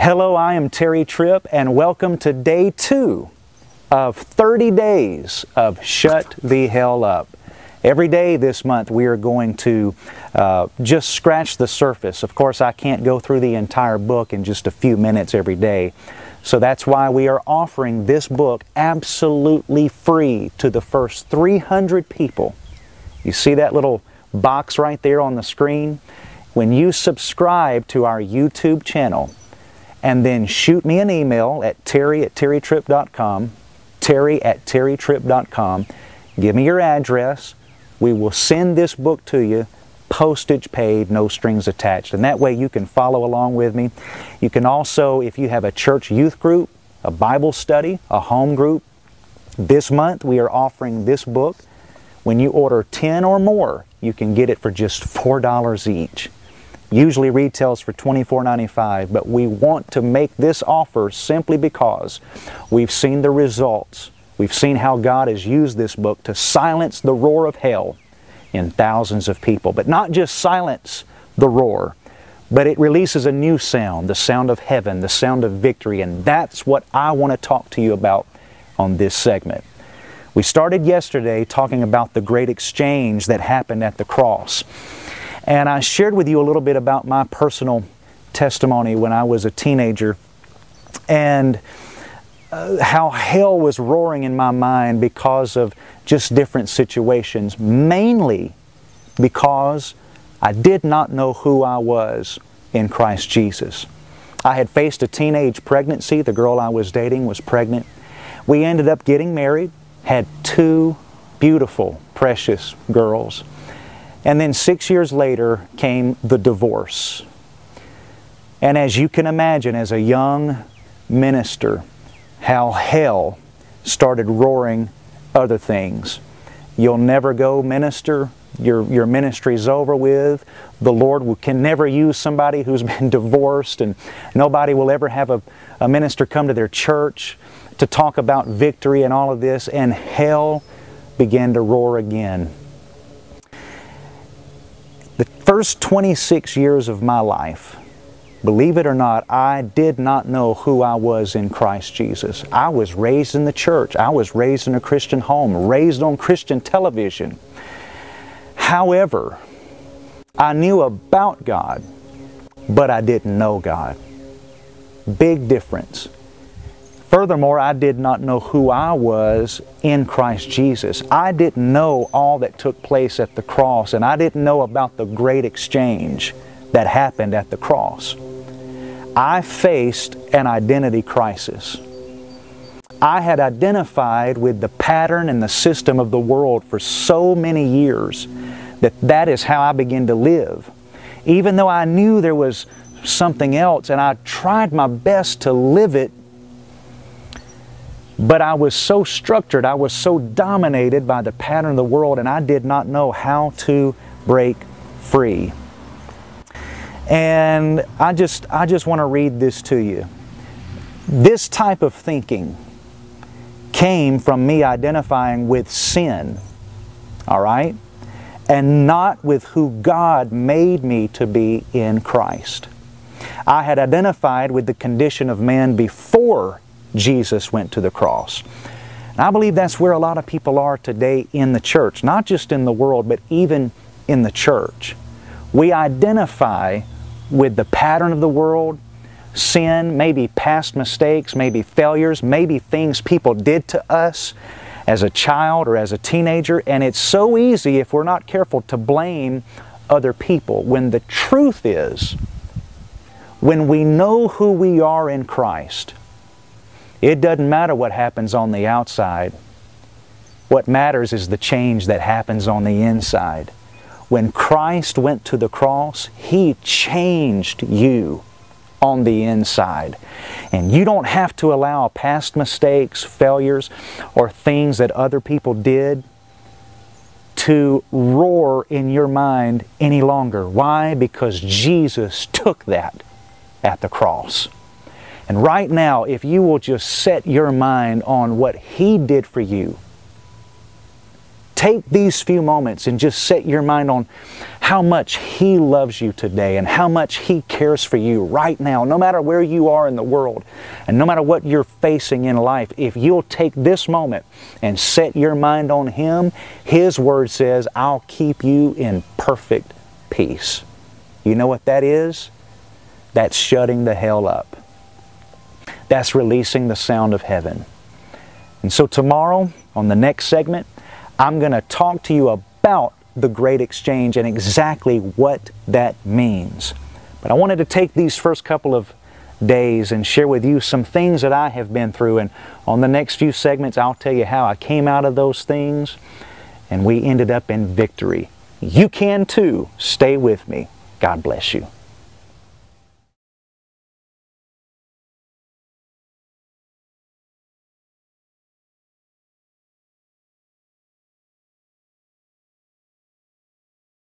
Hello, I am Tripp, and welcome to day 2 of 30 days of Shut the Hell Up. Every day this month we are going to just scratch the surface. Of course, I can't go through the entire book in just a few minutes every day. So that's why we are offering this book absolutely free to the first 300 people. You see that little box right there on the screen? When you subscribe to our YouTube channel, and then shoot me an email at terry@terrytripp.com, terry@terrytripp.com. Give me your address. We will send this book to you, postage paid, no strings attached. And that way you can follow along with me. You can also, if you have a church youth group, a Bible study, a home group, this month we are offering this book. When you order 10 or more, you can get it for just $4 each. Usually retails for $24.95, but we want to make this offer simply because we've seen the results. We've seen how God has used this book to silence the roar of hell in thousands of people. But not just silence the roar, but it releases a new sound, the sound of heaven, the sound of victory, and that's what I want to talk to you about on this segment. We started yesterday talking about the great exchange that happened at the cross. And I shared with you a little bit about my personal testimony when I was a teenager and how hell was roaring in my mind because of just different situations, mainly because I did not know who I was in Christ Jesus. I had faced a teenage pregnancy. The girl I was dating was pregnant. We ended up getting married, had 2 beautiful, precious girls. And then 6 years later came the divorce. And as you can imagine, as a young minister, how hell started roaring other things. You'll never go minister. Your ministry's over with. The Lord can never use somebody who's been divorced, and nobody will ever have a minister come to their church to talk about victory and all of this. And hell began to roar again. The first 26 years of my life, believe it or not, I did not know who I was in Christ Jesus. I was raised in the church. I was raised in a Christian home, raised on Christian television. However, I knew about God, but I didn't know God. Big difference. Furthermore, I did not know who I was in Christ Jesus. I didn't know all that took place at the cross, and I didn't know about the great exchange that happened at the cross. I faced an identity crisis. I had identified with the pattern and the system of the world for so many years that is how I began to live. Even though I knew there was something else, and I tried my best to live it, but I was so structured, I was so dominated by the pattern of the world, and I did not know how to break free. And I just want to read this to you. This type of thinking came from me identifying with sin, all right? And not with who God made me to be in Christ. I had identified with the condition of man before Jesus went to the cross. And I believe that's where a lot of people are today in the church, not just in the world, but even in the church. We identify with the pattern of the world, sin, maybe past mistakes, maybe failures, maybe things people did to us as a child or as a teenager, and it's so easy, if we're not careful, to blame other people, when the truth is, when we know who we are in Christ, it doesn't matter what happens on the outside. What matters is the change that happens on the inside. When Christ went to the cross, He changed you on the inside. And you don't have to allow past mistakes, failures, or things that other people did to roar in your mind any longer. Why? Because Jesus took that at the cross. And right now, if you will just set your mind on what He did for you, take these few moments and just set your mind on how much He loves you today and how much He cares for you right now, no matter where you are in the world and no matter what you're facing in life. If you'll take this moment and set your mind on Him, His Word says, I'll keep you in perfect peace. You know what that is? That's shutting the hell up. That's releasing the sound of heaven. And so tomorrow, on the next segment, I'm going to talk to you about the Great Exchange and exactly what that means. But I wanted to take these first couple of days and share with you some things that I have been through. And on the next few segments, I'll tell you how I came out of those things and we ended up in victory. You can too. Stay with me. God bless you.